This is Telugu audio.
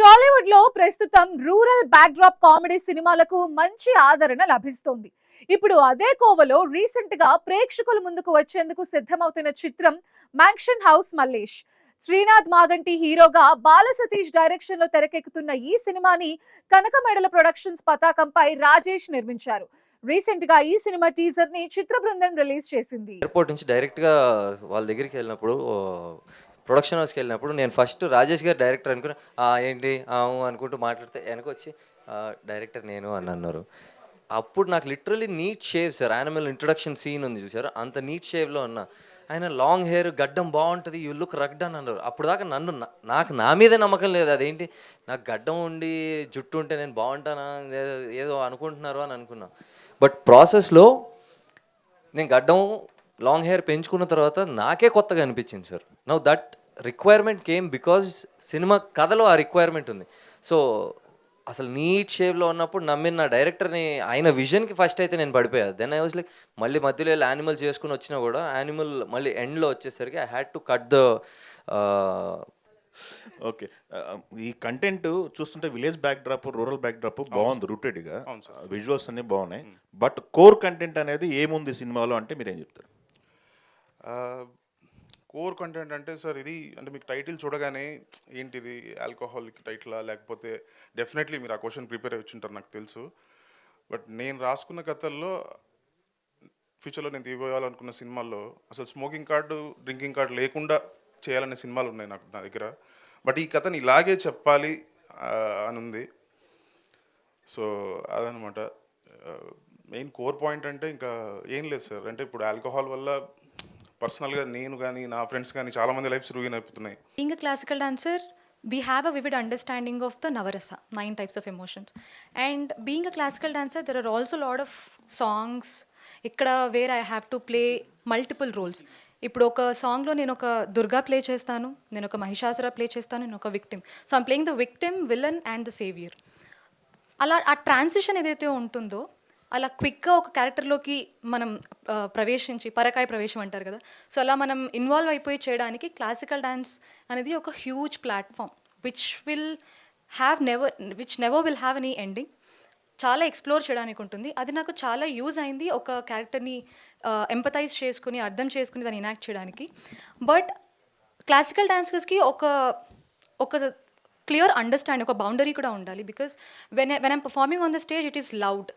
టాలీవుడ్ లో ప్రస్తుతం రూరల్ బ్యాక్డ్రాప్ కామెడీ సినిమాలకు మంచి ఆదరణ లభిస్తోంది. ఇప్పుడు అదే కోవలో రీసెంట్ గా ప్రేక్షకుల ముందుకు వచ్చేందుకు సిద్ధమవుతున్న చిత్రం మ్యాన్షన్ హౌస్ మల్లేష్. శ్రీనాథ్ మాగంటి హీరోగా బాల సతీష్ డైరెక్షన్ లో తెరకెక్కుతున్న ఈ సినిమాని కనకమెడల ప్రొడక్షన్స్ పతాకంపై రాజేష్ నిర్మించారు. రీసెంట్ గా ఈ సినిమా టీజర్ ని చిత్ర బృందం రిలీజ్ చేసింది. ఎయిర్‌పోర్ట్ నుంచి డైరెక్ట్‌గా వాళ్ళ దగ్గరికెళ్ళినప్పుడు ప్రొడక్షన్ హౌస్‌కెళ్ళినప్పుడు నేను ఫస్ట్ రాజేష్ గారు డైరెక్టర్ అనుకున్నా. ఏంటి? ఊ అనుకుంటూ మాట్లాడితే ఎనకొచ్చి డైరెక్టర్ నేను అని అన్నారు. అప్పుడు నాకు literally neat shave sir. Animal introduction scene ఉంది చూసారా? అంత నీట్ షేవ్‌లో ఉన్నా. ఆయన లాంగ్ హెయిర్, గడ్డం బావుంటది. యూ లుక్ రగ్డ్ అని అన్నారు. అప్పటిదాకా నాకు నా మీదే నమ్మకం లేదు. అదేంటి నాకు గడ్డం ఉండి, జుట్టు ఉంటే నేను బావుంటానా? ఏదో అనుకుంటున్నారు అని అనుకున్నా. బట్ ప్రాసెస్‌లో నేను గడ్డం లాంగ్ హెయిర్ పెంచుకున్న తర్వాత నాకే కొత్తగా అనిపించింది sir. Now that requirement came because cinema కథలో ఆ రిక్వైర్మెంట్ ఉంది. సో అసలు నీట్ షేవ్లో ఉన్నప్పుడు నమ్మిన నా డైరెక్టర్ని ఆయన విజన్కి ఫస్ట్ అయితే నేను పడిపోయా. దెన్ ఐ వాజ్ లైక్ మళ్ళీ మధ్యలో వెళ్ళి యానిమల్ చేసుకుని వచ్చినా కూడా యానిమల్ మళ్ళీ ఎండ్లో వచ్చేసరికి I had to cut the okay. ఈ కంటెంట్ చూస్తుంటే విలేజ్ బ్యాక్‌డ్రాప్, రూరల్ బ్యాక్‌డ్రాప్ బావుంది రూటెడ్‌గా. అవును సార్. విజువల్స్ అన్నీ బాగున్నాయి. బట్ కోర్ కంటెంట్ అనేది ఏముంది సినిమాలో అంటే మీరేం చెప్తారు? కోర్ కంటెంట్ అంటే సార్ ఇది అంటే మీకు టైటిల్ చూడగానే ఏంటిది ఆల్కహాలిక్ టైటిలా లేకపోతే డెఫినెట్లీ మీరు ఆ క్వశ్చన్ ప్రిపేర్ అయ్యి వచ్చింటారు నాకు తెలుసు. బట్ నేను రాసుకున్న కథల్లో ఫ్యూచర్లో నేను తీయాలనుకున్న సినిమాల్లో అసలు స్మోకింగ్ కార్డు, డ్రింకింగ్ కార్డు లేకుండా చేయాలనే సినిమాలు ఉన్నాయి నాకు నా దగ్గర. బట్ ఈ కథని ఇలాగే చెప్పాలి అని ఉంది. సో అదనమాట మెయిన్ కోర్ పాయింట్. అంటే ఇంకా ఏం లేదు సార్. అంటే ఇప్పుడు ఆల్కహాల్ వల్ల పర్సనల్గా నేను కానీ నా ఫ్రెండ్స్ కానీ చాలామంది లైఫ్స్ రూయిన్ అయిపోతున్నాయి. Being a classical dancer, we have a vivid understanding of the Navarasa, 9 types of emotions. And being a classical dancer, there are also a lot of songs ఇక్కడ where I have to play multiple roles. ఇప్పుడు ఒక సాంగ్లో నేను ఒక దుర్గా ప్లే చేస్తాను, నేను ఒక మహిషాసుర ప్లే చేస్తాను, నేను ఒక victim. So I'm playing the victim, villain and the saviour. అలా ఆ ట్రాన్సిషన్ ఏదైతే ఉంటుందో అలా క్విక్గా ఒక క్యారెక్టర్లోకి మనం ప్రవేశించి, పరకాయ ప్రవేశం అంటారు కదా, సో అలా మనం ఇన్వాల్వ్ అయిపోయి చేయడానికి క్లాసికల్ డ్యాన్స్ అనేది ఒక huge platform which never will have any ending. చాలా ఎక్స్ప్లోర్ చేయడానికి ఉంటుంది. అది నాకు చాలా యూజ్ అయింది ఒక క్యారెక్టర్ని ఎంపథైజ్ చేసుకుని, అర్థం చేసుకుని దాన్ని ఇనాక్ట్ చేయడానికి. బట్ క్లాసికల్ డాన్సర్స్కి ఒక క్లియర్ అండర్స్టాండింగ్, ఒక బౌండరీ కూడా ఉండాలి. Because when I'm performing on the stage it is loud.